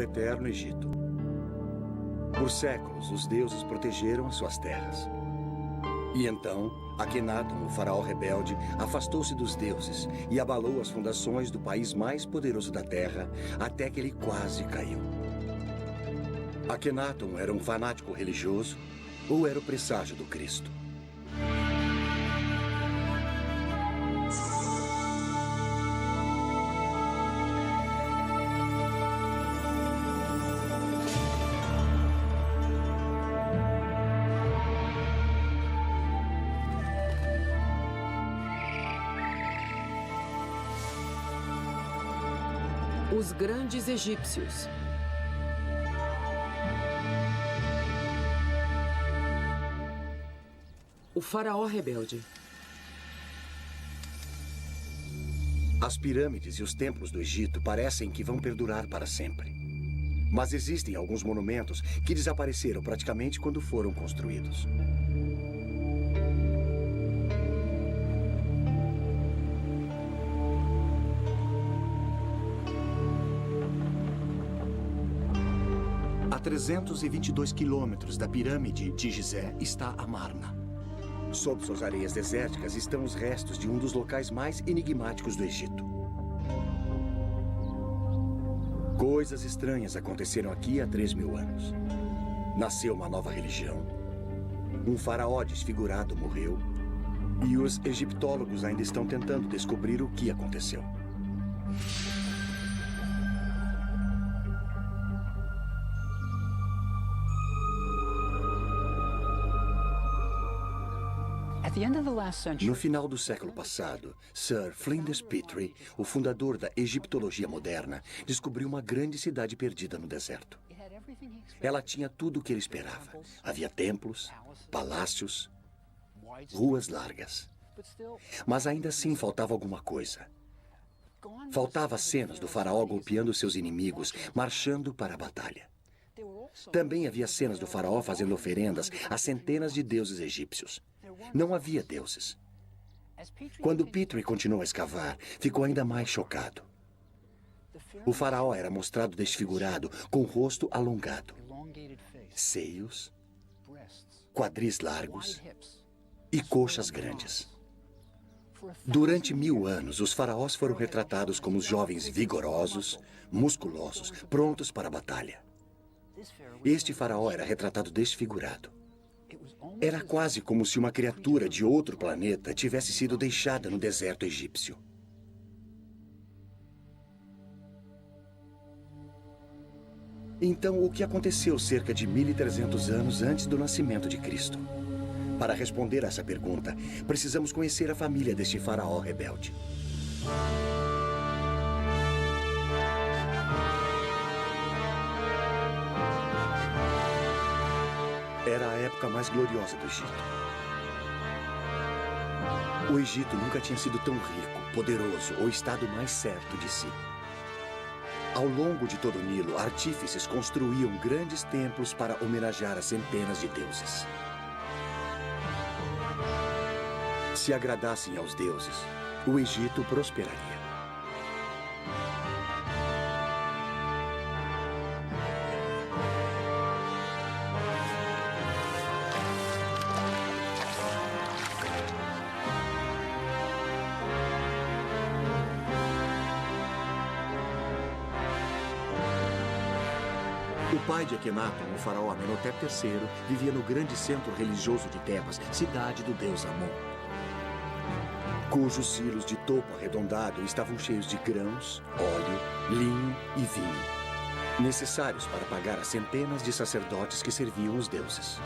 eterno Egito. Por séculos, os deuses protegeram as suas terras. E então, Akenaton, o faraó rebelde, afastou-se dos deuses e abalou as fundações do país mais poderoso da terra, até que ele quase caiu. Akenaton era um fanático religioso ou era o presságio do Cristo? Os grandes egípcios. O faraó rebelde. As pirâmides e os templos do Egito parecem que vão perdurar para sempre. Mas existem alguns monumentos que desapareceram praticamente quando foram construídos. A 322 quilômetros da pirâmide de Gizé está Amarna. Sob suas areias desérticas estão os restos de um dos locais mais enigmáticos do Egito. Coisas estranhas aconteceram aqui há 3.000 anos. Nasceu uma nova religião. Um faraó desfigurado morreu. E os egiptólogos ainda estão tentando descobrir o que aconteceu. No final do século passado, Sir Flinders Petrie, o fundador da egiptologia moderna, descobriu uma grande cidade perdida no deserto. Ela tinha tudo o que ele esperava. Havia templos, palácios, ruas largas. Mas ainda assim faltava alguma coisa. Faltava cenas do faraó golpeando seus inimigos, marchando para a batalha. Também havia cenas do faraó fazendo oferendas a centenas de deuses egípcios. Não havia deuses. Quando Petrie continuou a escavar, ficou ainda mais chocado. O faraó era mostrado desfigurado, com o rosto alongado, seios, quadris largos e coxas grandes. Durante 1000 anos, os faraós foram retratados como jovens vigorosos, musculosos, prontos para a batalha. Este faraó era retratado desfigurado. Era quase como se uma criatura de outro planeta tivesse sido deixada no deserto egípcio. Então, o que aconteceu cerca de 1.300 anos antes do nascimento de Cristo? Para responder a essa pergunta, precisamos conhecer a família deste faraó rebelde. Era a época mais gloriosa do Egito. O Egito nunca tinha sido tão rico, poderoso ou estado mais certo de si. Ao longo de todo o Nilo, artífices construíam grandes templos para homenagear a centenas de deuses. Se agradassem aos deuses, o Egito prosperaria. O pai de Akenaton, o faraó Amenhotep III, vivia no grande centro religioso de Tebas, cidade do deus Amon, cujos silos de topo arredondado estavam cheios de grãos, óleo, linho e vinho, necessários para pagar as centenas de sacerdotes que serviam os deuses.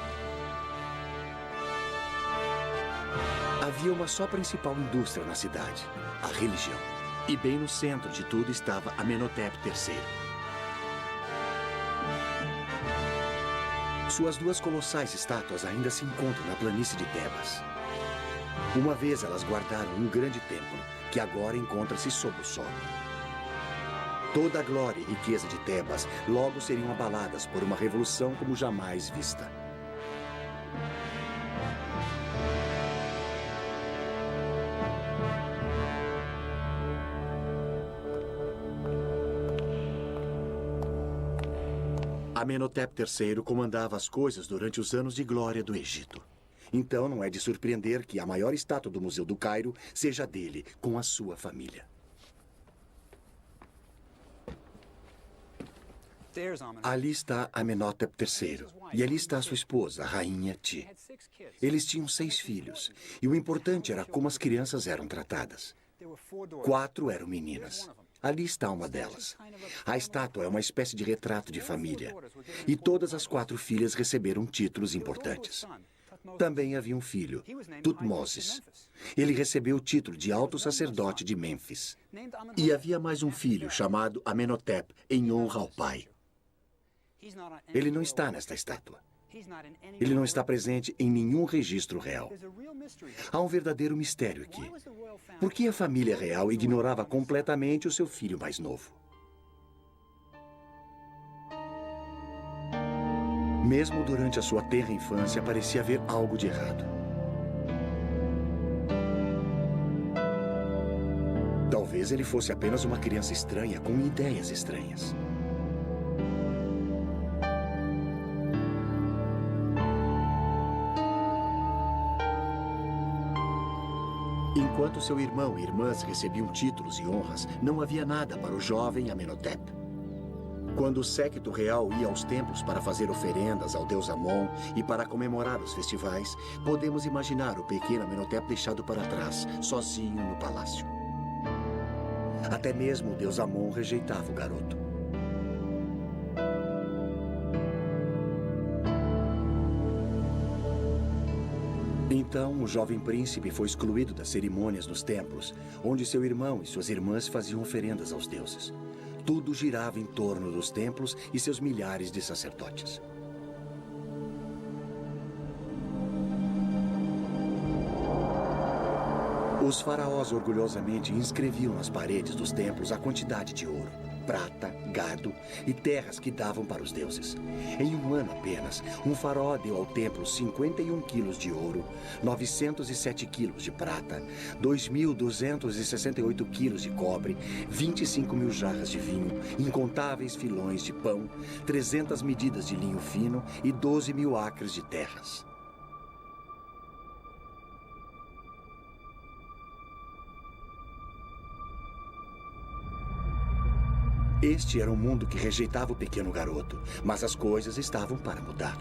Havia uma só principal indústria na cidade, a religião. E bem no centro de tudo estava Amenhotep III. Suas duas colossais estátuas ainda se encontram na planície de Tebas. Uma vez elas guardaram um grande templo, que agora encontra-se sob o solo. Toda a glória e riqueza de Tebas logo seriam abaladas por uma revolução como jamais vista. Amenhotep III comandava as coisas durante os anos de glória do Egito. Então não é de surpreender que a maior estátua do Museu do Cairo seja dele, com a sua família. Ali está Amenhotep III, e ali está sua esposa, a Rainha Ti. Eles tinham 6 filhos, e o importante era como as crianças eram tratadas. 4 eram meninas. Ali está uma delas. A estátua é uma espécie de retrato de família, e todas as 4 filhas receberam títulos importantes. Também havia um filho, Tutmoses. Ele recebeu o título de alto sacerdote de Mênfis. E havia mais um filho chamado Amenhotep, em honra ao pai. Ele não está nesta estátua. Ele não está presente em nenhum registro real. Há um verdadeiro mistério aqui. Por que a família real ignorava completamente o seu filho mais novo? Mesmo durante a sua tenra infância, parecia haver algo de errado. Talvez ele fosse apenas uma criança estranha com ideias estranhas. Enquanto seu irmão e irmãs recebiam títulos e honras, não havia nada para o jovem Amenhotep. Quando o séquito real ia aos templos para fazer oferendas ao deus Amon e para comemorar os festivais, podemos imaginar o pequeno Amenhotep deixado para trás, sozinho no palácio. Até mesmo o deus Amon rejeitava o garoto. Então, o jovem príncipe foi excluído das cerimônias nos templos, onde seu irmão e suas irmãs faziam oferendas aos deuses. Tudo girava em torno dos templos e seus milhares de sacerdotes. Os faraós orgulhosamente inscreviam nas paredes dos templos a quantidade de ouro, prata, gado e terras que davam para os deuses. Em um ano apenas, um faraó deu ao templo 51 quilos de ouro, 907 quilos de prata, 2.268 quilos de cobre, 25 mil jarras de vinho, incontáveis filões de pão, 300 medidas de linho fino e 12 mil acres de terras. Este era um mundo que rejeitava o pequeno garoto, mas as coisas estavam para mudar.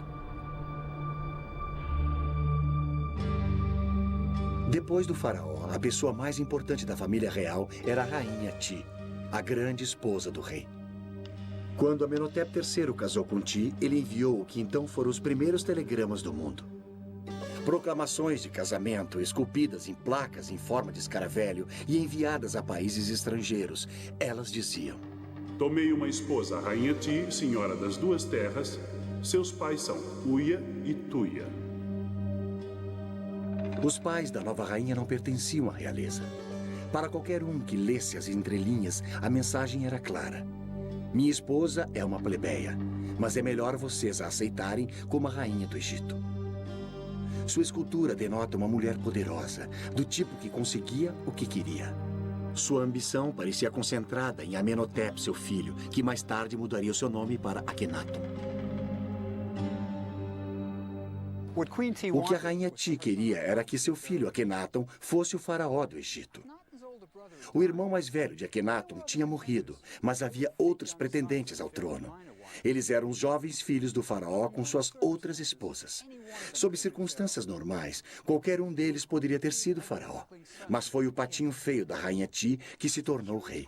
Depois do faraó, a pessoa mais importante da família real era a Rainha Ti, a grande esposa do rei. Quando Amenhotep III casou com Ti, ele enviou o que então foram os primeiros telegramas do mundo. Proclamações de casamento esculpidas em placas em forma de escaravelho e enviadas a países estrangeiros. Elas diziam: tomei uma esposa, a Rainha Ti, senhora das 2 terras. Seus pais são Uia e Tuia. Os pais da nova rainha não pertenciam à realeza. Para qualquer um que lesse as entrelinhas, a mensagem era clara. Minha esposa é uma plebeia, mas é melhor vocês a aceitarem como a rainha do Egito. Sua escultura denota uma mulher poderosa, do tipo que conseguia o que queria. Sua ambição parecia concentrada em Amenhotep, seu filho, que mais tarde mudaria o seu nome para Akhenaton. O que a Rainha Ti queria era que seu filho Akhenaton fosse o faraó do Egito. O irmão mais velho de Akhenaton tinha morrido, mas havia outros pretendentes ao trono. Eles eram os jovens filhos do faraó com suas outras esposas. Sob circunstâncias normais, qualquer um deles poderia ter sido faraó. Mas foi o patinho feio da Rainha Ti que se tornou rei.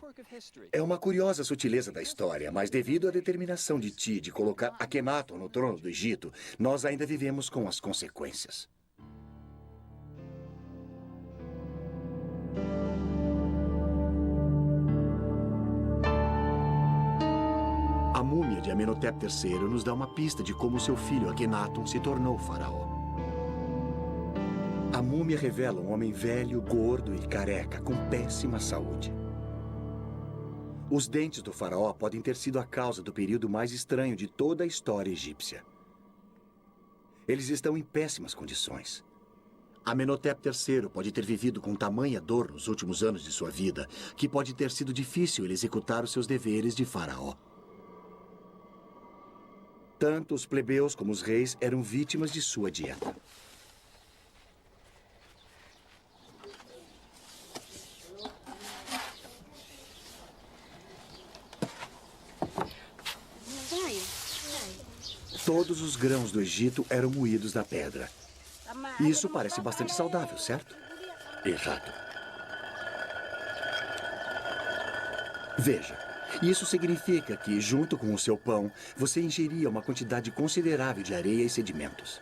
É uma curiosa sutileza da história, mas devido à determinação de Ti de colocar Akhenaton no trono do Egito, nós ainda vivemos com as consequências. A múmia de Amenhotep III nos dá uma pista de como seu filho Akhenaton se tornou faraó. A múmia revela um homem velho, gordo e careca, com péssima saúde. Os dentes do faraó podem ter sido a causa do período mais estranho de toda a história egípcia. Eles estão em péssimas condições. Amenhotep III pode ter vivido com tamanha dor nos últimos anos de sua vida, que pode ter sido difícil ele executar os seus deveres de faraó. Tanto os plebeus como os reis eram vítimas de sua dieta. Todos os grãos do Egito eram moídos na pedra. Isso parece bastante saudável, certo? Exato. Veja, isso significa que, junto com o seu pão, você ingeria uma quantidade considerável de areia e sedimentos.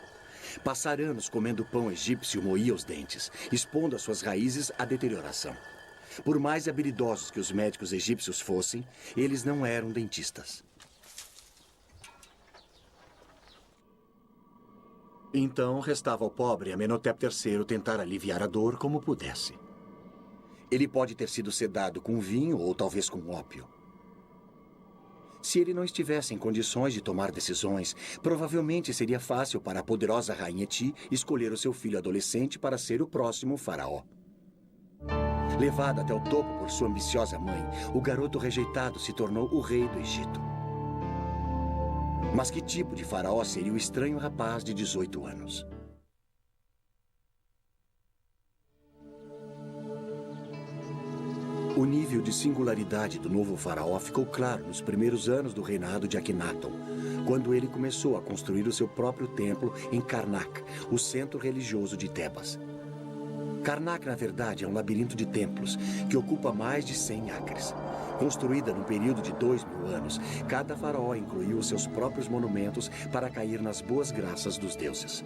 Passar anos comendo pão egípcio moía os dentes, expondo as suas raízes à deterioração. Por mais habilidosos que os médicos egípcios fossem, eles não eram dentistas. Então, restava ao pobre Amenhotep III tentar aliviar a dor como pudesse. Ele pode ter sido sedado com vinho ou talvez com ópio. Se ele não estivesse em condições de tomar decisões, provavelmente seria fácil para a poderosa Rainha Ti escolher o seu filho adolescente para ser o próximo faraó. Levado até o topo por sua ambiciosa mãe, o garoto rejeitado se tornou o rei do Egito. Mas que tipo de faraó seria o estranho rapaz de 18 anos? O nível de singularidade do novo faraó ficou claro nos primeiros anos do reinado de Akhenaton, quando ele começou a construir o seu próprio templo em Karnak, o centro religioso de Tebas. Karnak, na verdade, é um labirinto de templos que ocupa mais de 100 acres. Construída num período de 2.000 anos, cada faraó incluiu os seus próprios monumentos para cair nas boas graças dos deuses.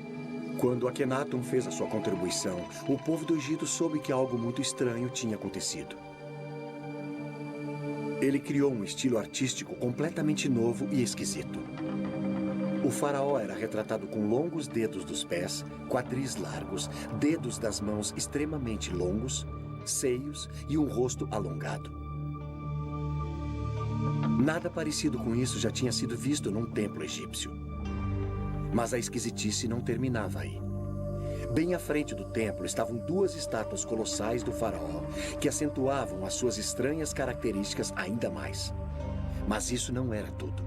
Quando Akhenaton fez a sua contribuição, o povo do Egito soube que algo muito estranho tinha acontecido. Ele criou um estilo artístico completamente novo e esquisito. O faraó era retratado com longos dedos dos pés, quadris largos, dedos das mãos extremamente longos, seios e um rosto alongado. Nada parecido com isso já tinha sido visto num templo egípcio. Mas a esquisitice não terminava aí. Bem à frente do templo estavam duas estátuas colossais do faraó, que acentuavam as suas estranhas características ainda mais. Mas isso não era tudo.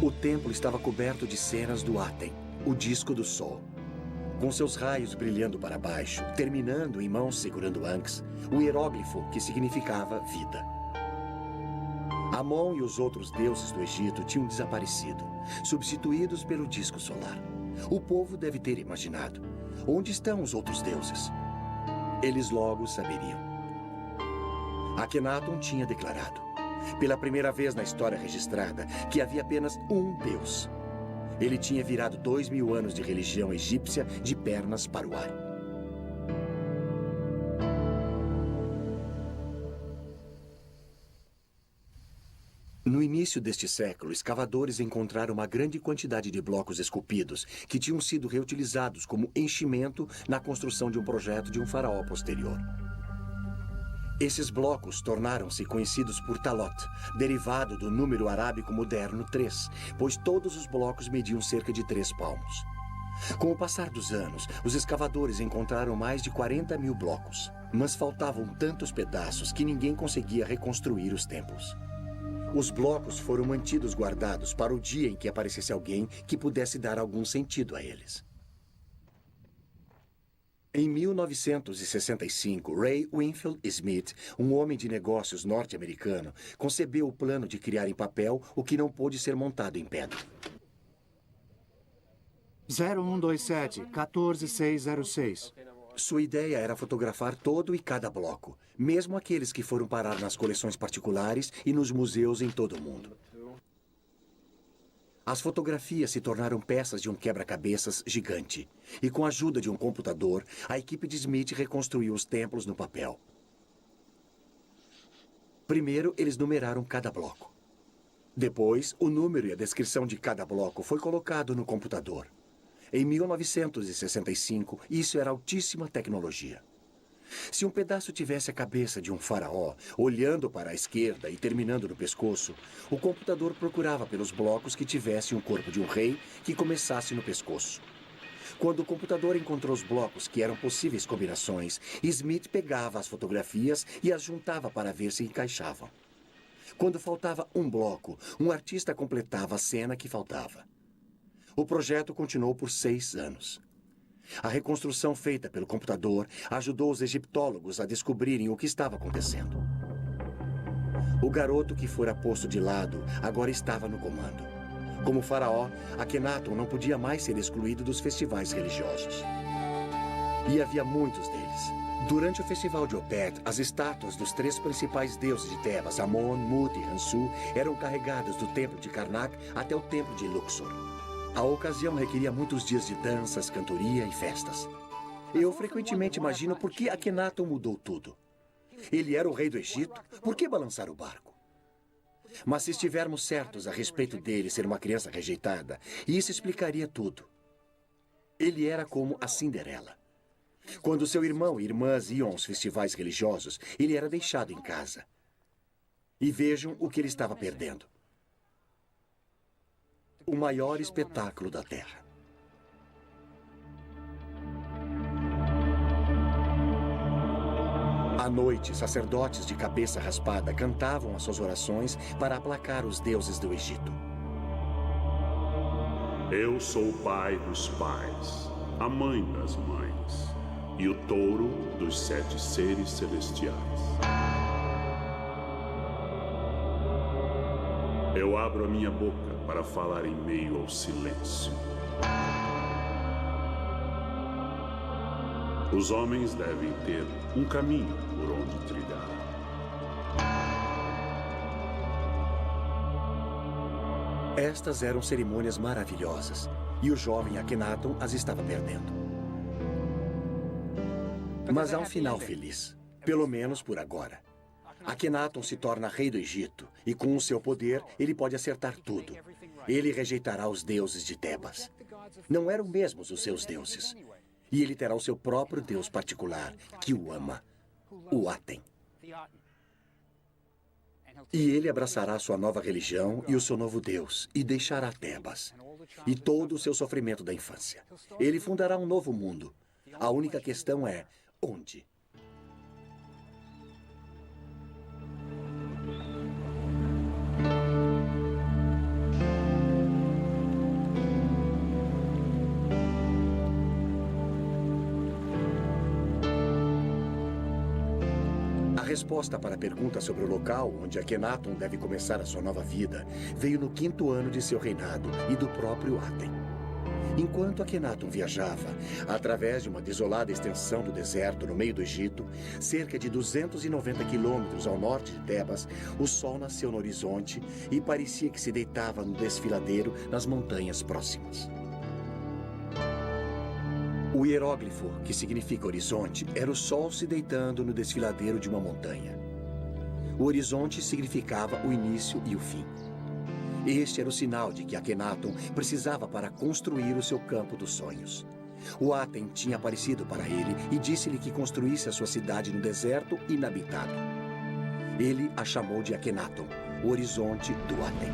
O templo estava coberto de cenas do Aten, o disco do sol. Com seus raios brilhando para baixo, terminando em mãos segurando Ankhs, o hieróglifo que significava vida. Amon e os outros deuses do Egito tinham desaparecido, substituídos pelo disco solar. O povo deve ter imaginado: onde estão os outros deuses? Eles logo saberiam. Akhenaton tinha declarado, pela primeira vez na história registrada, que havia apenas um deus. Ele tinha virado 2.000 anos de religião egípcia de pernas para o ar. No início deste século, escavadores encontraram uma grande quantidade de blocos esculpidos que tinham sido reutilizados como enchimento na construção de um projeto de um faraó posterior. Esses blocos tornaram-se conhecidos por Talot, derivado do número arábico moderno 3, pois todos os blocos mediam cerca de 3 palmos. Com o passar dos anos, os escavadores encontraram mais de 40.000 blocos, mas faltavam tantos pedaços que ninguém conseguia reconstruir os templos. Os blocos foram mantidos guardados para o dia em que aparecesse alguém que pudesse dar algum sentido a eles. Em 1965, Ray Winfield Smith, um homem de negócios norte-americano, concebeu o plano de criar em papel o que não pôde ser montado em pedra. 0127-14606. Sua ideia era fotografar todo e cada bloco, mesmo aqueles que foram parar nas coleções particulares e nos museus em todo o mundo. As fotografias se tornaram peças de um quebra-cabeças gigante. E com a ajuda de um computador, a equipe de Smith reconstruiu os templos no papel. Primeiro, eles numeraram cada bloco. Depois, o número e a descrição de cada bloco foi colocado no computador. Em 1965, isso era altíssima tecnologia. Se um pedaço tivesse a cabeça de um faraó, olhando para a esquerda e terminando no pescoço, o computador procurava pelos blocos que tivessem o corpo de um rei que começasse no pescoço. Quando o computador encontrou os blocos que eram possíveis combinações, Smith pegava as fotografias e as juntava para ver se encaixavam. Quando faltava um bloco, um artista completava a cena que faltava. O projeto continuou por 6 anos. A reconstrução feita pelo computador ajudou os egiptólogos a descobrirem o que estava acontecendo. O garoto que fora posto de lado agora estava no comando. Como faraó, Akhenaton não podia mais ser excluído dos festivais religiosos. E havia muitos deles. Durante o festival de Opet, as estátuas dos 3 principais deuses de Tebas, Amon, Mut e Hansu, eram carregadas do templo de Karnak até o templo de Luxor. A ocasião requeria muitos dias de danças, cantoria e festas. Eu frequentemente imagino por que Akhenaton mudou tudo. Ele era o rei do Egito, por que balançar o barco? Mas se estivermos certos a respeito dele ser uma criança rejeitada, isso explicaria tudo. Ele era como a Cinderela. Quando seu irmão e irmãs iam aos festivais religiosos, ele era deixado em casa. E vejam o que ele estava perdendo. O maior espetáculo da Terra. À noite, sacerdotes de cabeça raspada cantavam as suas orações para aplacar os deuses do Egito. Eu sou o pai dos pais, a mãe das mães e o touro dos 7 seres celestiais. Eu abro a minha boca para falar em meio ao silêncio. Os homens devem ter um caminho por onde trilhar. Estas eram cerimônias maravilhosas, e o jovem Akhenaton as estava perdendo. Mas há um final feliz, pelo menos por agora. Akhenaton se torna rei do Egito, e com o seu poder, ele pode acertar tudo. Ele rejeitará os deuses de Tebas. Não eram mesmos os seus deuses. E ele terá o seu próprio deus particular, que o ama, o Aten. E ele abraçará sua nova religião e o seu novo deus, e deixará Tebas, e todo o seu sofrimento da infância. Ele fundará um novo mundo. A única questão é, onde? A resposta para a pergunta sobre o local onde Akhenaton deve começar a sua nova vida veio no 5º ano de seu reinado e do próprio Aten. Enquanto Akhenaton viajava, através de uma desolada extensão do deserto no meio do Egito, cerca de 290 quilômetros ao norte de Tebas, o sol nasceu no horizonte e parecia que se deitava no desfiladeiro nas montanhas próximas. O hieróglifo, que significa horizonte, era o sol se deitando no desfiladeiro de uma montanha. O horizonte significava o início e o fim. Este era o sinal de que Akhenaton precisava para construir o seu campo dos sonhos. O Aten tinha aparecido para ele e disse-lhe que construísse a sua cidade no deserto inabitado. Ele a chamou de Akhenaton, o horizonte do Aten.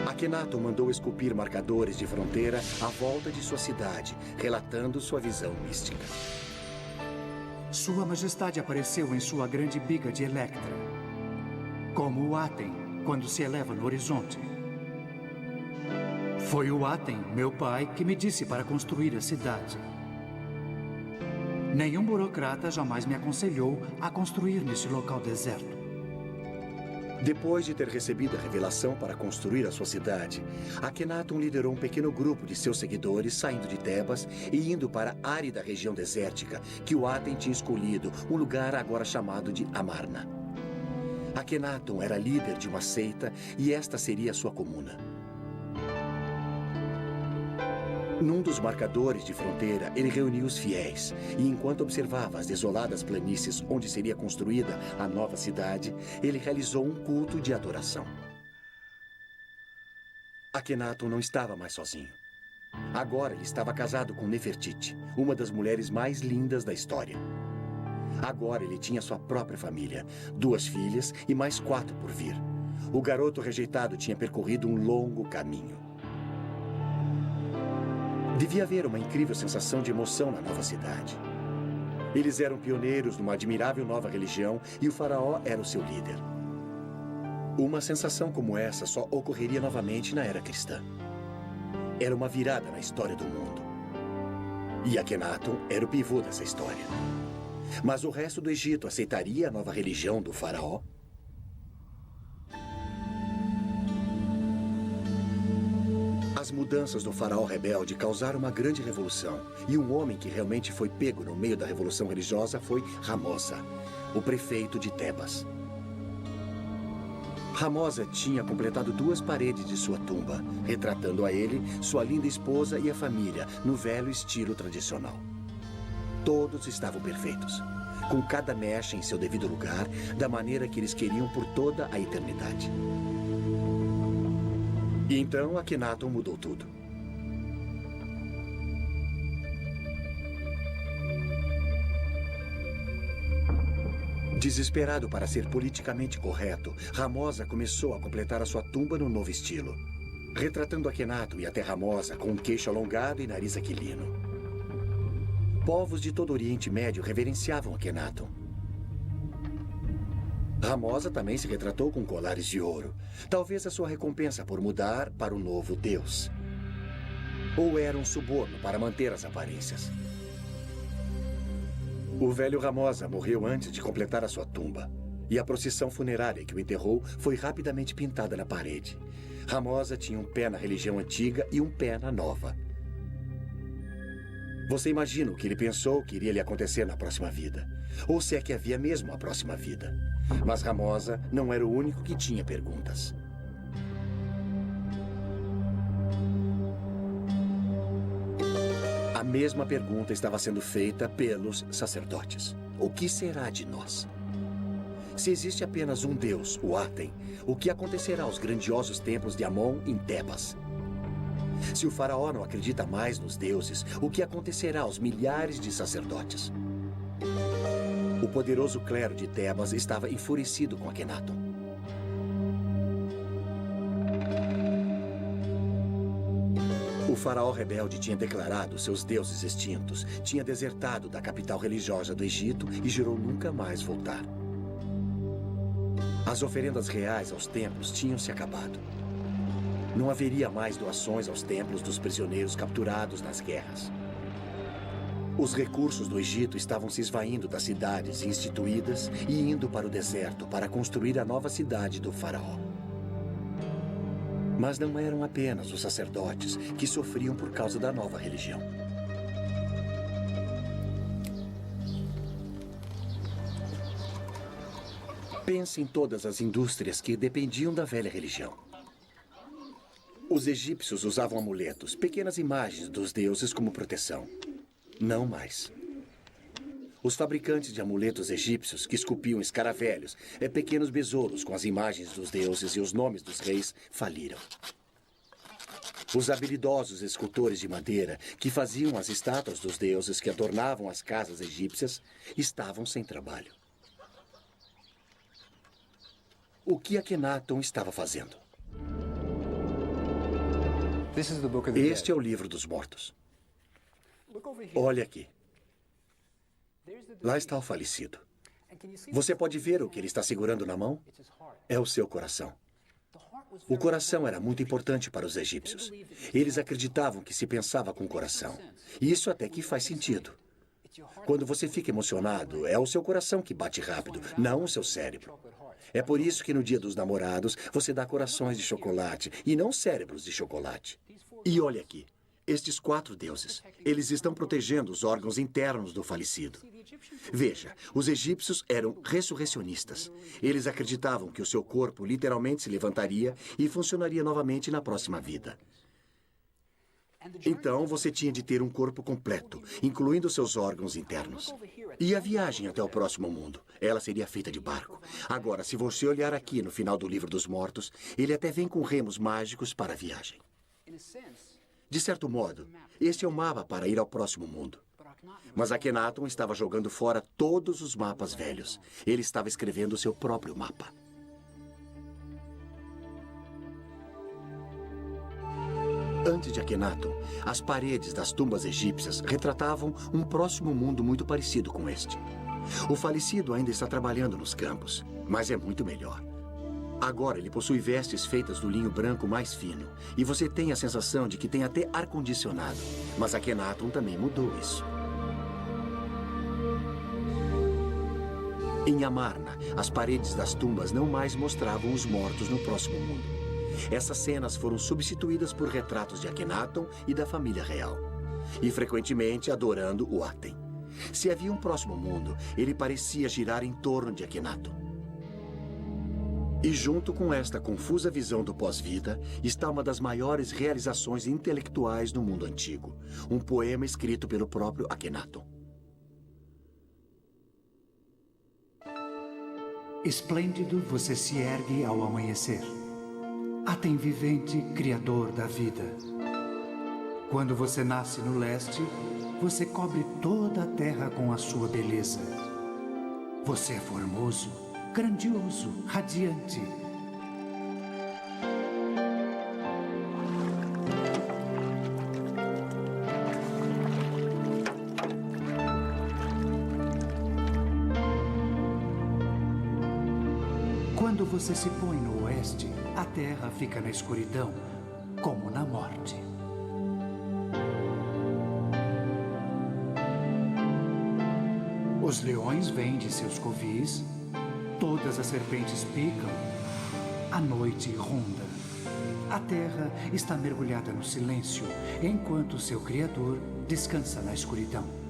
Akhenaton mandou esculpir marcadores de fronteira à volta de sua cidade, relatando sua visão mística. Sua Majestade apareceu em sua grande biga de Electra, como o Aten, quando se eleva no horizonte. Foi o Aten, meu pai, que me disse para construir a cidade. Nenhum burocrata jamais me aconselhou a construir nesse local deserto. Depois de ter recebido a revelação para construir a sua cidade, Akhenaton liderou um pequeno grupo de seus seguidores saindo de Tebas e indo para a árida região desértica que o Aten tinha escolhido, um lugar agora chamado de Amarna. Akhenaton era líder de uma seita e esta seria a sua comuna. Num dos marcadores de fronteira, ele reuniu os fiéis e, enquanto observava as desoladas planícies onde seria construída a nova cidade, ele realizou um culto de adoração. Akhenaton não estava mais sozinho. Agora ele estava casado com Nefertiti, uma das mulheres mais lindas da história. Agora ele tinha sua própria família, 2 filhas e mais 4 por vir. O garoto rejeitado tinha percorrido um longo caminho. Devia haver uma incrível sensação de emoção na nova cidade. Eles eram pioneiros numa admirável nova religião e o faraó era o seu líder. Uma sensação como essa só ocorreria novamente na era cristã. Era uma virada na história do mundo. E Akhenaton era o pivô dessa história. Mas o resto do Egito aceitaria a nova religião do faraó? As mudanças do faraó rebelde causaram uma grande revolução. E um homem que realmente foi pego no meio da revolução religiosa foi Ramosa, o prefeito de Tebas. Ramosa tinha completado 2 paredes de sua tumba, retratando a ele, sua linda esposa e a família, no velho estilo tradicional. Todos estavam perfeitos, com cada mecha em seu devido lugar, da maneira que eles queriam por toda a eternidade. E então Akhenaton mudou tudo. Desesperado para ser politicamente correto, Ramosa começou a completar a sua tumba no novo estilo, retratando Akhenaton e até Ramosa com um queixo alongado e nariz aquilino. Povos de todo o Oriente Médio reverenciavam Akhenaton. Ramosa também se retratou com colares de ouro, talvez a sua recompensa por mudar para o novo deus. Ou era um suborno para manter as aparências. O velho Ramosa morreu antes de completar a sua tumba, e a procissão funerária que o enterrou foi rapidamente pintada na parede. Ramosa tinha um pé na religião antiga e um pé na nova. Você imagina o que ele pensou que iria lhe acontecer na próxima vida, ou se é que havia mesmo a próxima vida. Mas Ramosa não era o único que tinha perguntas. A mesma pergunta estava sendo feita pelos sacerdotes. O que será de nós? Se existe apenas um Deus, o Aten, o que acontecerá aos grandiosos templos de Amon em Tebas? Se o faraó não acredita mais nos deuses, o que acontecerá aos milhares de sacerdotes? O poderoso clero de Tebas estava enfurecido com Akhenaton. O faraó rebelde tinha declarado seus deuses extintos, tinha desertado da capital religiosa do Egito e jurou nunca mais voltar. As oferendas reais aos templos tinham se acabado. Não haveria mais doações aos templos dos prisioneiros capturados nas guerras. Os recursos do Egito estavam se esvaindo das cidades instituídas e indo para o deserto para construir a nova cidade do faraó. Mas não eram apenas os sacerdotes que sofriam por causa da nova religião. Pense em todas as indústrias que dependiam da velha religião. Os egípcios usavam amuletos, pequenas imagens dos deuses como proteção. Não mais. Os fabricantes de amuletos egípcios que esculpiam escaravelhos, pequenos besouros com as imagens dos deuses e os nomes dos reis, faliram. Os habilidosos escultores de madeira que faziam as estátuas dos deuses que adornavam as casas egípcias estavam sem trabalho. O que Akhenaton estava fazendo? Este é o livro dos mortos. Olha aqui. Lá está o falecido. Você pode ver o que ele está segurando na mão? É o seu coração. O coração era muito importante para os egípcios. Eles acreditavam que se pensava com o coração. E isso até que faz sentido. Quando você fica emocionado, é o seu coração que bate rápido, não o seu cérebro. É por isso que no Dia dos Namorados você dá corações de chocolate e não cérebros de chocolate. E olha aqui. Estes 4 deuses, eles estão protegendo os órgãos internos do falecido. Veja, os egípcios eram ressurrecionistas. Eles acreditavam que o seu corpo literalmente se levantaria e funcionaria novamente na próxima vida. Então, você tinha de ter um corpo completo, incluindo seus órgãos internos. E a viagem até o próximo mundo? Ela seria feita de barco. Agora, se você olhar aqui no final do Livro dos Mortos, ele até vem com remos mágicos para a viagem. De certo modo, este é o mapa para ir ao próximo mundo. Mas Akhenaton estava jogando fora todos os mapas velhos. Ele estava escrevendo o seu próprio mapa. Antes de Akhenaton, as paredes das tumbas egípcias retratavam um próximo mundo muito parecido com este. O falecido ainda está trabalhando nos campos, mas é muito melhor. Agora ele possui vestes feitas do linho branco mais fino, e você tem a sensação de que tem até ar-condicionado. Mas Akhenaton também mudou isso. Em Amarna, as paredes das tumbas não mais mostravam os mortos no próximo mundo. Essas cenas foram substituídas por retratos de Akhenaton e da família real, e frequentemente adorando o Aten. Se havia um próximo mundo, ele parecia girar em torno de Akhenaton. E junto com esta confusa visão do pós-vida, está uma das maiores realizações intelectuais do mundo antigo, um poema escrito pelo próprio Akhenaton. Esplêndido você se ergue ao amanhecer. Aten vivente, criador da vida. Quando você nasce no leste, você cobre toda a terra com a sua beleza. Você é formoso, grandioso, radiante. Quando você se põe no oeste, a terra fica na escuridão, como na morte. Os leões vêm de seus covis, todas as serpentes picam, a noite ronda. A terra está mergulhada no silêncio, enquanto seu Criador descansa na escuridão.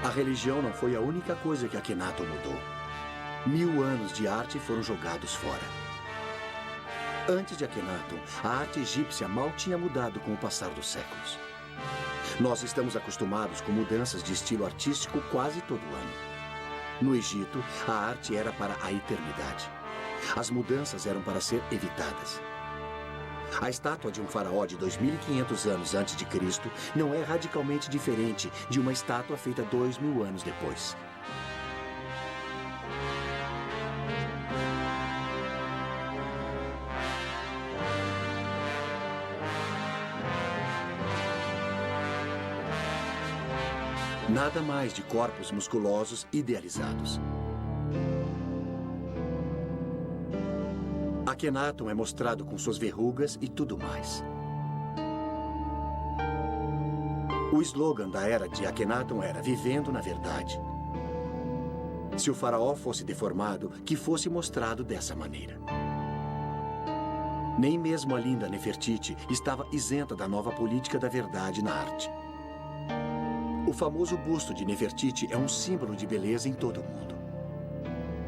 A religião não foi a única coisa que Akhenaton mudou. 1000 anos de arte foram jogados fora. Antes de Akhenaton, a arte egípcia mal tinha mudado com o passar dos séculos. Nós estamos acostumados com mudanças de estilo artístico quase todo ano. No Egito, a arte era para a eternidade. As mudanças eram para ser evitadas. A estátua de um faraó de 2500 anos antes de Cristo não é radicalmente diferente de uma estátua feita 2000 anos depois. Nada mais de corpos musculosos idealizados. Akhenaton é mostrado com suas verrugas e tudo mais. O slogan da era de Akhenaton era "Vivendo na Verdade". Se o faraó fosse deformado, que fosse mostrado dessa maneira. Nem mesmo a linda Nefertiti estava isenta da nova política da verdade na arte. O famoso busto de Nefertiti é um símbolo de beleza em todo o mundo.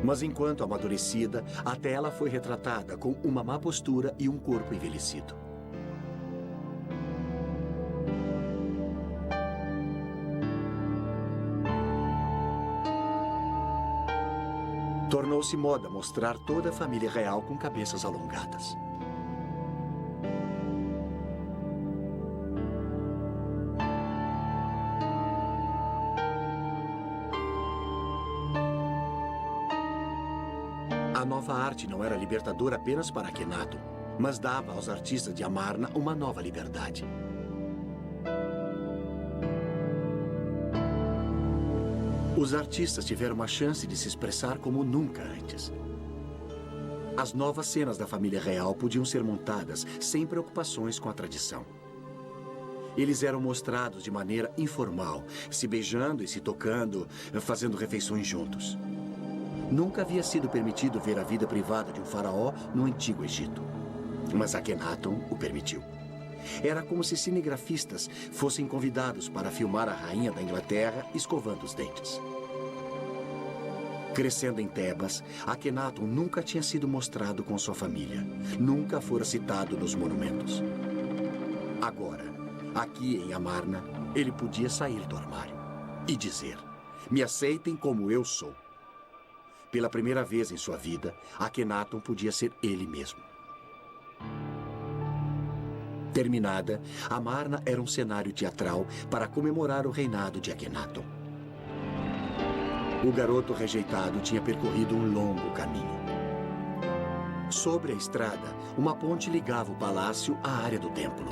Mas enquanto amadurecida, até ela foi retratada com uma má postura e um corpo envelhecido. Tornou-se moda mostrar toda a família real com cabeças alongadas. A nova arte não era libertadora apenas para Akhenaton, mas dava aos artistas de Amarna uma nova liberdade. Os artistas tiveram uma chance de se expressar como nunca antes. As novas cenas da família real podiam ser montadas sem preocupações com a tradição. Eles eram mostrados de maneira informal, se beijando e se tocando, fazendo refeições juntos. Nunca havia sido permitido ver a vida privada de um faraó no Antigo Egito. Mas Akhenaton o permitiu. Era como se cinegrafistas fossem convidados para filmar a rainha da Inglaterra escovando os dentes. Crescendo em Tebas, Akhenaton nunca tinha sido mostrado com sua família. Nunca fora citado nos monumentos. Agora, aqui em Amarna, ele podia sair do armário e dizer: "Me aceitem como eu sou." Pela primeira vez em sua vida, Akhenaton podia ser ele mesmo. Terminada, a Marna era um cenário teatral para comemorar o reinado de Akhenaton. O garoto rejeitado tinha percorrido um longo caminho. Sobre a estrada, uma ponte ligava o palácio à área do templo.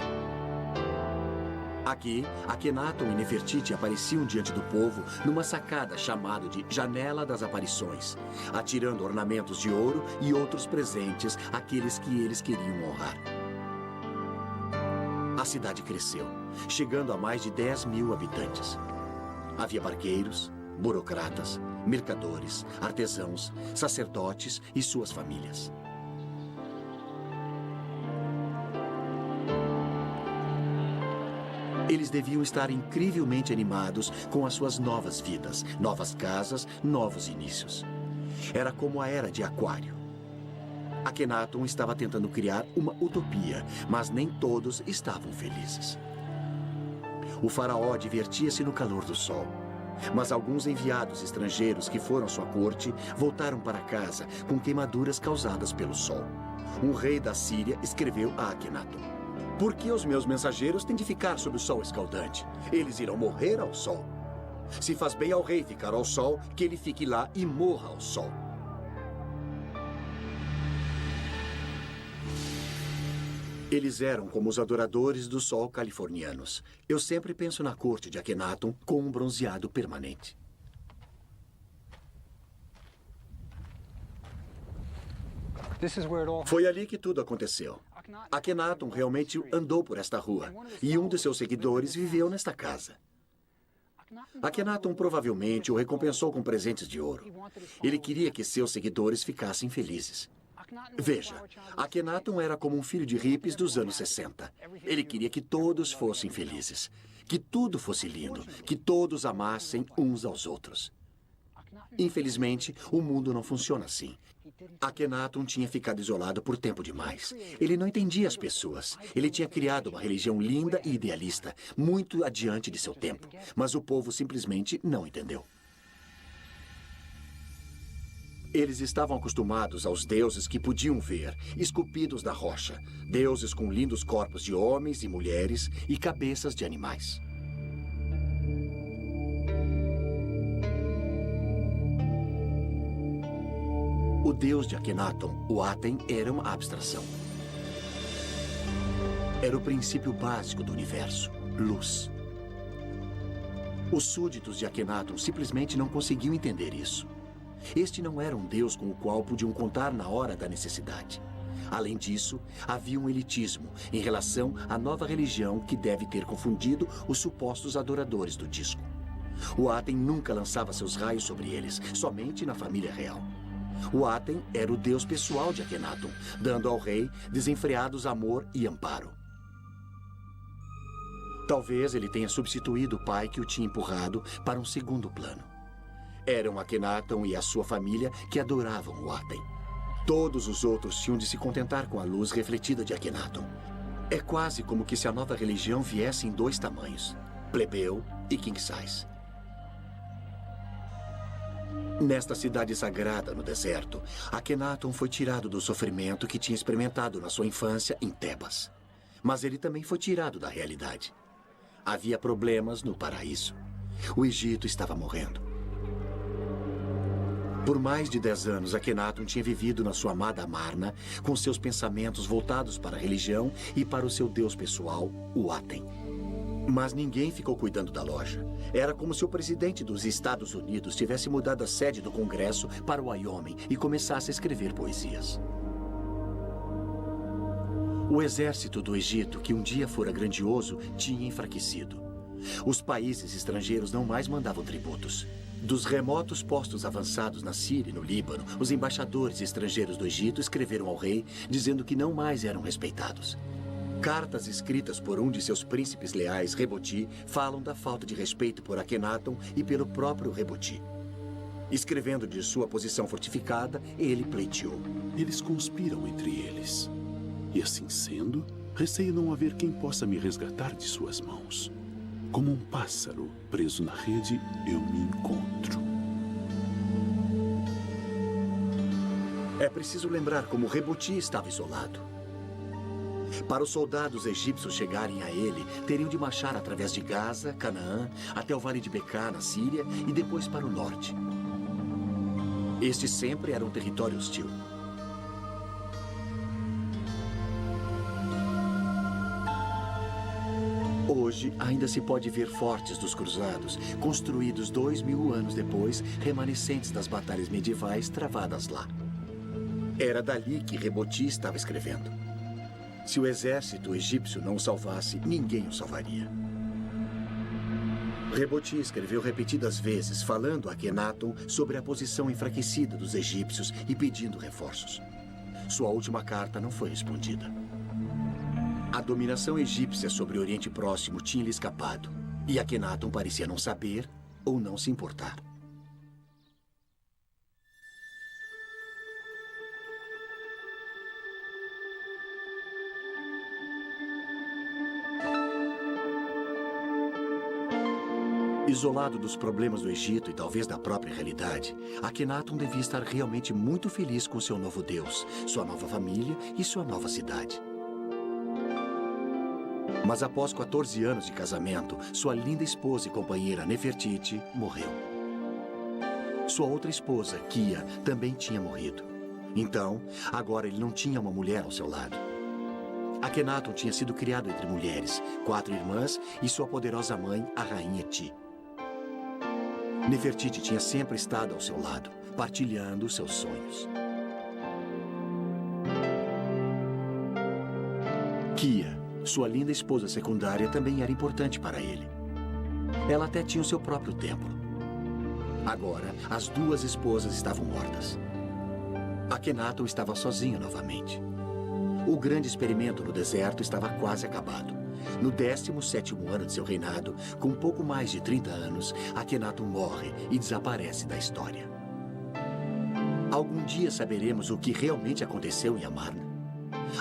Aqui, Akhenaton e Nefertiti apareciam diante do povo numa sacada chamada de Janela das Aparições, atirando ornamentos de ouro e outros presentes àqueles que eles queriam honrar. A cidade cresceu, chegando a mais de 10.000 habitantes. Havia barqueiros, burocratas, mercadores, artesãos, sacerdotes e suas famílias. Eles deviam estar incrivelmente animados com as suas novas vidas, novas casas, novos inícios. Era como a Era de Aquário. Akhenaton estava tentando criar uma utopia, mas nem todos estavam felizes. O faraó divertia-se no calor do sol, mas alguns enviados estrangeiros que foram à sua corte voltaram para casa com queimaduras causadas pelo sol. Um rei da Síria escreveu a Akhenaton: "Por que os meus mensageiros têm de ficar sob o sol escaldante? Eles irão morrer ao sol. Se faz bem ao rei ficar ao sol, que ele fique lá e morra ao sol." Eles eram como os adoradores do sol californianos. Eu sempre penso na corte de Akhenaton com um bronzeado permanente. Foi ali que tudo aconteceu. Akhenaton realmente andou por esta rua, e um de seus seguidores viveu nesta casa. Akhenaton provavelmente o recompensou com presentes de ouro. Ele queria que seus seguidores ficassem felizes. Veja, Akhenaton era como um filho de hippies dos anos 60. Ele queria que todos fossem felizes, que tudo fosse lindo, que todos amassem uns aos outros. Infelizmente, o mundo não funciona assim. Akhenaton tinha ficado isolado por tempo demais. Ele não entendia as pessoas. Ele tinha criado uma religião linda e idealista, muito adiante de seu tempo. Mas o povo simplesmente não entendeu. Eles estavam acostumados aos deuses que podiam ver, esculpidos da rocha. Deuses com lindos corpos de homens e mulheres e cabeças de animais. O deus de Akhenaton, o Aten, era uma abstração. Era o princípio básico do universo, luz. Os súditos de Akhenaton simplesmente não conseguiam entender isso. Este não era um deus com o qual podiam contar na hora da necessidade. Além disso, havia um elitismo em relação à nova religião que deve ter confundido os supostos adoradores do disco. O Aten nunca lançava seus raios sobre eles, somente na família real. O Aten era o deus pessoal de Akhenaton, dando ao rei desenfreados amor e amparo. Talvez ele tenha substituído o pai que o tinha empurrado para um segundo plano. Eram Akhenaton e a sua família que adoravam o Aten. Todos os outros tinham de se contentar com a luz refletida de Akhenaton. É quase como que se a nova religião viesse em dois tamanhos, plebeu e king size. Nesta cidade sagrada no deserto, Akhenaton foi tirado do sofrimento que tinha experimentado na sua infância em Tebas. Mas ele também foi tirado da realidade. Havia problemas no paraíso. O Egito estava morrendo. Por mais de 10 anos, Akhenaton tinha vivido na sua amada Marna, com seus pensamentos voltados para a religião e para o seu deus pessoal, o Aten. Mas ninguém ficou cuidando da loja. Era como se o presidente dos Estados Unidos tivesse mudado a sede do Congresso para o Wyoming e começasse a escrever poesias. O exército do Egito, que um dia fora grandioso, tinha enfraquecido. Os países estrangeiros não mais mandavam tributos. Dos remotos postos avançados na Síria e no Líbano, os embaixadores estrangeiros do Egito escreveram ao rei dizendo que não mais eram respeitados. Cartas escritas por um de seus príncipes leais, Reboti, falam da falta de respeito por Akhenaton e pelo próprio Reboti. Escrevendo de sua posição fortificada, ele pleiteou: Eles conspiram entre eles. E assim sendo, receio não haver quem possa me resgatar de suas mãos. Como um pássaro preso na rede, eu me encontro. É preciso lembrar como Reboti estava isolado. Para os soldados egípcios chegarem a ele, teriam de marchar através de Gaza, Canaã, até o Vale de Beká, na Síria, e depois para o norte. Este sempre era um território hostil. Hoje, ainda se pode ver fortes dos cruzados, construídos 2000 anos depois, remanescentes das batalhas medievais travadas lá. Era dali que Reboti estava escrevendo. Se o exército egípcio não o salvasse, ninguém o salvaria. Reboti escreveu repetidas vezes, falando a Akhenaton sobre a posição enfraquecida dos egípcios e pedindo reforços. Sua última carta não foi respondida. A dominação egípcia sobre o Oriente Próximo tinha lhe escapado, e Akhenaton parecia não saber ou não se importar. Isolado dos problemas do Egito e talvez da própria realidade, Akhenaton devia estar realmente muito feliz com seu novo Deus, sua nova família e sua nova cidade. Mas após 14 anos de casamento, sua linda esposa e companheira Nefertiti morreu. Sua outra esposa, Kia, também tinha morrido. Então, agora ele não tinha uma mulher ao seu lado. Akhenaton tinha sido criado entre mulheres, 4 irmãs e sua poderosa mãe, a rainha Ti. Nefertiti tinha sempre estado ao seu lado, partilhando seus sonhos. Kia, sua linda esposa secundária, também era importante para ele. Ela até tinha o seu próprio templo. Agora, as 2 esposas estavam mortas. Akhenaton estava sozinho novamente. O grande experimento no deserto estava quase acabado. No 17º ano de seu reinado, com pouco mais de 30 anos, Akhenaton morre e desaparece da história. Algum dia saberemos o que realmente aconteceu em Amarna?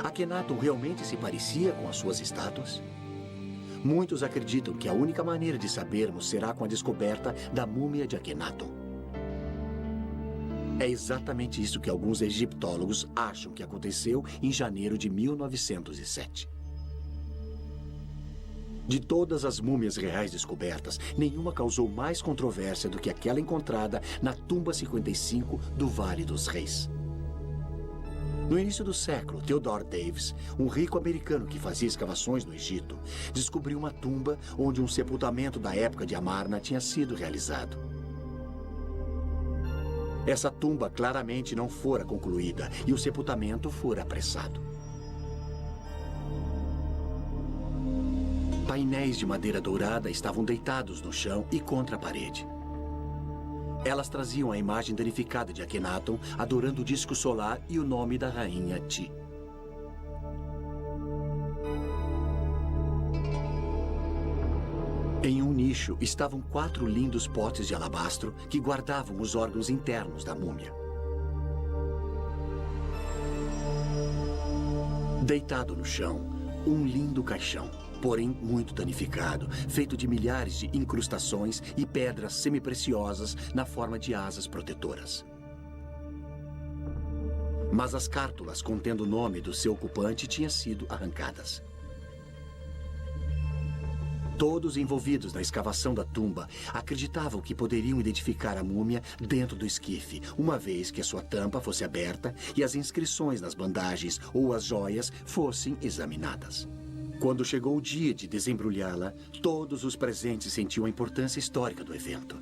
Akhenaton realmente se parecia com as suas estátuas? Muitos acreditam que a única maneira de sabermos será com a descoberta da múmia de Akhenaton. É exatamente isso que alguns egiptólogos acham que aconteceu em janeiro de 1907. De todas as múmias reais descobertas, nenhuma causou mais controvérsia do que aquela encontrada na tumba 55 do Vale dos Reis. No início do século, Theodore Davis, um rico americano que fazia escavações no Egito, descobriu uma tumba onde um sepultamento da época de Amarna tinha sido realizado. Essa tumba claramente não fora concluída e o sepultamento fora apressado. Painéis de madeira dourada estavam deitados no chão e contra a parede. Elas traziam a imagem danificada de Akhenaton adorando o disco solar e o nome da rainha Ti. Em um nicho estavam 4 lindos potes de alabastro que guardavam os órgãos internos da múmia. Deitado no chão, um lindo caixão, porém muito danificado, feito de milhares de incrustações e pedras semipreciosas na forma de asas protetoras. Mas as cártulas contendo o nome do seu ocupante tinham sido arrancadas. Todos envolvidos na escavação da tumba acreditavam que poderiam identificar a múmia dentro do esquife, uma vez que a sua tampa fosse aberta e as inscrições nas bandagens ou as joias fossem examinadas. Quando chegou o dia de desembrulhá-la, todos os presentes sentiam a importância histórica do evento.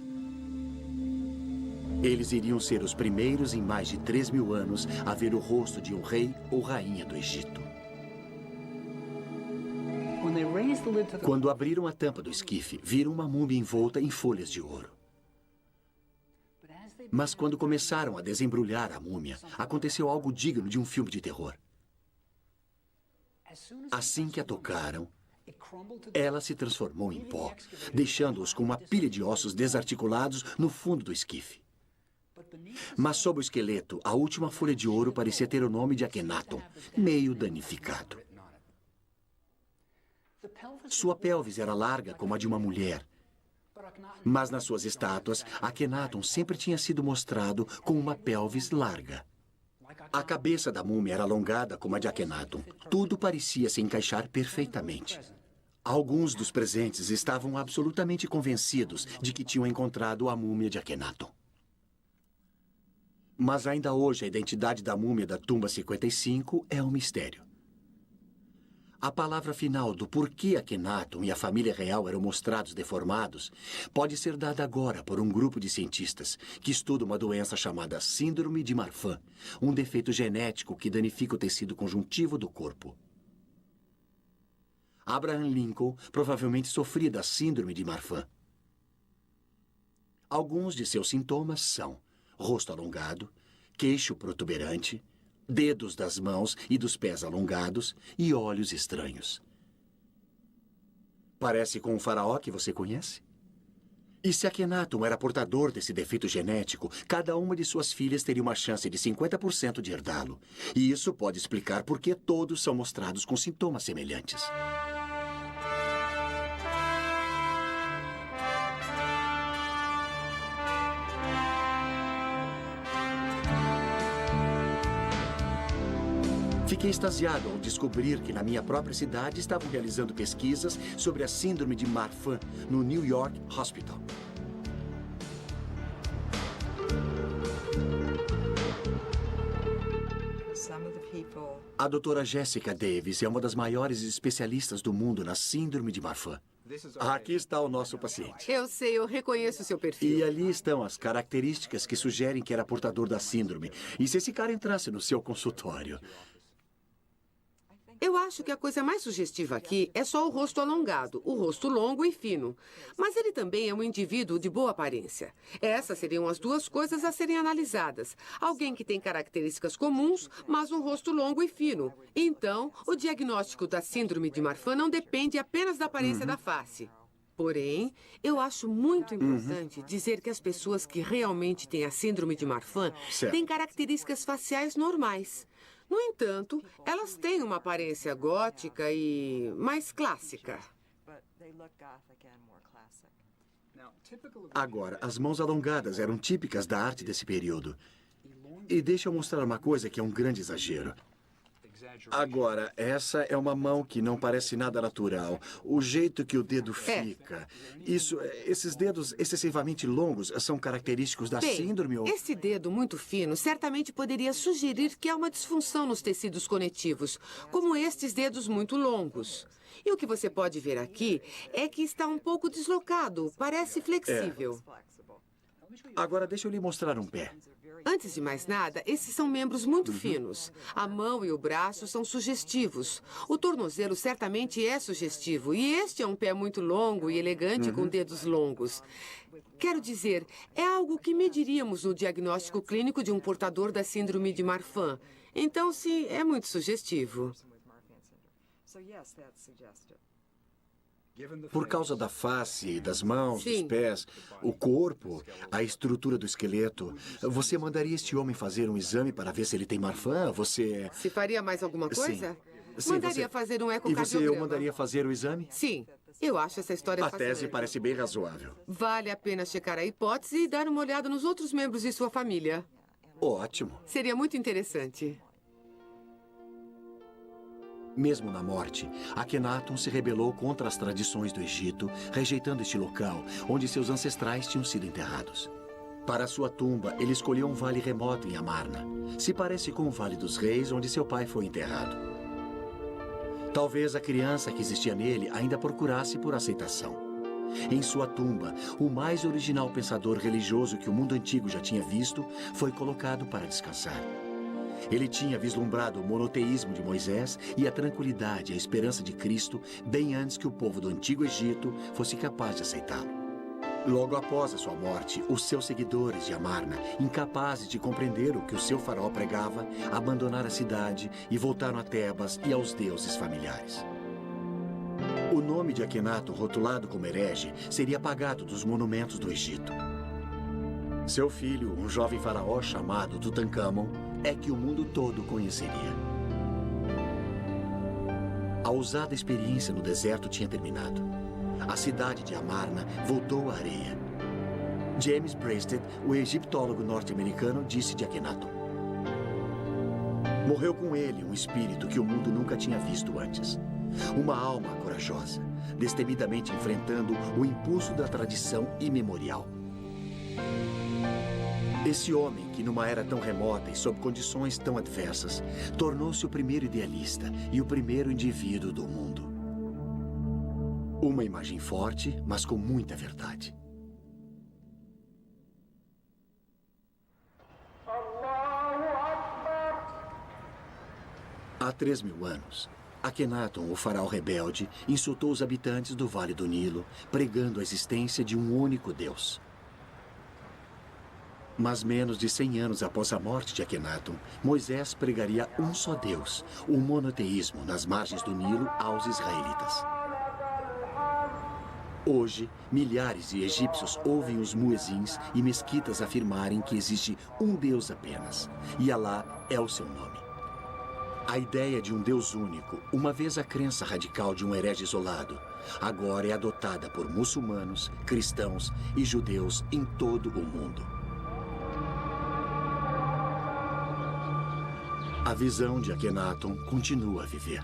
Eles iriam ser os primeiros em mais de 3.000 anos a ver o rosto de um rei ou rainha do Egito. Quando abriram a tampa do esquife, viram uma múmia envolta em folhas de ouro. Mas quando começaram a desembrulhar a múmia, aconteceu algo digno de um filme de terror. Assim que a tocaram, ela se transformou em pó, deixando-os com uma pilha de ossos desarticulados no fundo do esquife. Mas sob o esqueleto, a última folha de ouro parecia ter o nome de Akhenaton, meio danificado. Sua pelvis era larga como a de uma mulher. Mas nas suas estátuas, Akhenaton sempre tinha sido mostrado com uma pelvis larga. A cabeça da múmia era alongada como a de Akhenaton. Tudo parecia se encaixar perfeitamente. Alguns dos presentes estavam absolutamente convencidos de que tinham encontrado a múmia de Akhenaton. Mas ainda hoje a identidade da múmia da tumba 55 é um mistério. A palavra final do porquê Akhenaton e a família real eram mostrados deformados pode ser dada agora por um grupo de cientistas que estuda uma doença chamada Síndrome de Marfan, um defeito genético que danifica o tecido conjuntivo do corpo. Abraham Lincoln provavelmente sofria da Síndrome de Marfan. Alguns de seus sintomas são rosto alongado, queixo protuberante, dedos das mãos e dos pés alongados e olhos estranhos. Parece com um faraó que você conhece? E se Akhenaton era portador desse defeito genético, cada uma de suas filhas teria uma chance de 50% de herdá-lo. E isso pode explicar por que todos são mostrados com sintomas semelhantes. Fiquei extasiado ao descobrir que na minha própria cidade estavam realizando pesquisas sobre a síndrome de Marfan no New York Hospital. A doutora Jessica Davis é uma das maiores especialistas do mundo na síndrome de Marfan. Aqui está o nosso paciente. Eu sei, eu reconheço o seu perfil. E ali estão as características que sugerem que era portador da síndrome. E se esse cara entrasse no seu consultório? Eu acho que a coisa mais sugestiva aqui é só o rosto alongado, o rosto longo e fino. Mas ele também é um indivíduo de boa aparência. Essas seriam as duas coisas a serem analisadas. Alguém que tem características comuns, mas um rosto longo e fino. Então, o diagnóstico da síndrome de Marfan não depende apenas da aparência da face. Porém, eu acho muito importante dizer que as pessoas que realmente têm a síndrome de Marfan têm características faciais normais. No entanto, elas têm uma aparência gótica e mais clássica. Agora, as mãos alongadas eram típicas da arte desse período. E deixa eu mostrar uma coisa que é um grande exagero. Agora, essa é uma mão que não parece nada natural. O jeito que o dedo fica. Esses dedos excessivamente longos são característicos da síndrome ou... Esse dedo muito fino certamente poderia sugerir que há uma disfunção nos tecidos conectivos, como estes dedos muito longos. E o que você pode ver aqui é que está um pouco deslocado, parece flexível. Agora, deixa eu lhe mostrar um pé. Antes de mais nada, esses são membros muito finos. A mão e o braço são sugestivos. O tornozelo certamente é sugestivo. E este é um pé muito longo e elegante com dedos longos. Quero dizer, é algo que mediríamos no diagnóstico clínico de um portador da síndrome de Marfan. Então, sim, é muito sugestivo. Por causa da face, das mãos, dos pés, o corpo, a estrutura do esqueleto, você mandaria este homem fazer um exame para ver se ele tem Marfan? Você... Se faria mais alguma coisa? Sim, mandaria fazer um E ecocardiograma. você mandaria fazer o exame? Sim. Eu acho essa história A fascinante. tese parece bem razoável. Vale a pena checar a hipótese e dar uma olhada nos outros membros de sua família. Ótimo. Seria muito interessante. Mesmo na morte, Akhenaton se rebelou contra as tradições do Egito, rejeitando este local onde seus ancestrais tinham sido enterrados. Para sua tumba, ele escolheu um vale remoto em Amarna. Se parece com o Vale dos Reis, onde seu pai foi enterrado. Talvez a criança que existia nele ainda procurasse por aceitação. Em sua tumba, o mais original pensador religioso que o mundo antigo já tinha visto foi colocado para descansar. Ele tinha vislumbrado o monoteísmo de Moisés e a tranquilidade e a esperança de Cristo bem antes que o povo do Antigo Egito fosse capaz de aceitá-lo. Logo após a sua morte, os seus seguidores de Amarna, incapazes de compreender o que o seu faraó pregava, abandonaram a cidade e voltaram a Tebas e aos deuses familiares. O nome de Akhenaton, rotulado como herege, seria apagado dos monumentos do Egito. Seu filho, um jovem faraó chamado Tutankhamon, é que o mundo todo conheceria. A ousada experiência no deserto tinha terminado. A cidade de Amarna voltou à areia. James Breasted, o egiptólogo norte-americano, disse de Akhenaton: Morreu com ele um espírito que o mundo nunca tinha visto antes. Uma alma corajosa, destemidamente enfrentando o impulso da tradição imemorial. Esse homem, que numa era tão remota e sob condições tão adversas, tornou-se o primeiro idealista e o primeiro indivíduo do mundo. Uma imagem forte, mas com muita verdade. Há 3.000 anos, Akhenaton, o faraó rebelde, insultou os habitantes do Vale do Nilo, pregando a existência de um único Deus. Mas menos de 100 anos após a morte de Akhenaton, Moisés pregaria um só Deus, o monoteísmo, nas margens do Nilo aos israelitas. Hoje, milhares de egípcios ouvem os muezins e mesquitas afirmarem que existe um Deus apenas, e Alá é o seu nome. A ideia de um Deus único, uma vez a crença radical de um herege isolado, agora é adotada por muçulmanos, cristãos e judeus em todo o mundo. A visão de Akhenaton continua a viver.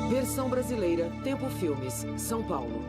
Versão brasileira, Tempo Filmes, São Paulo.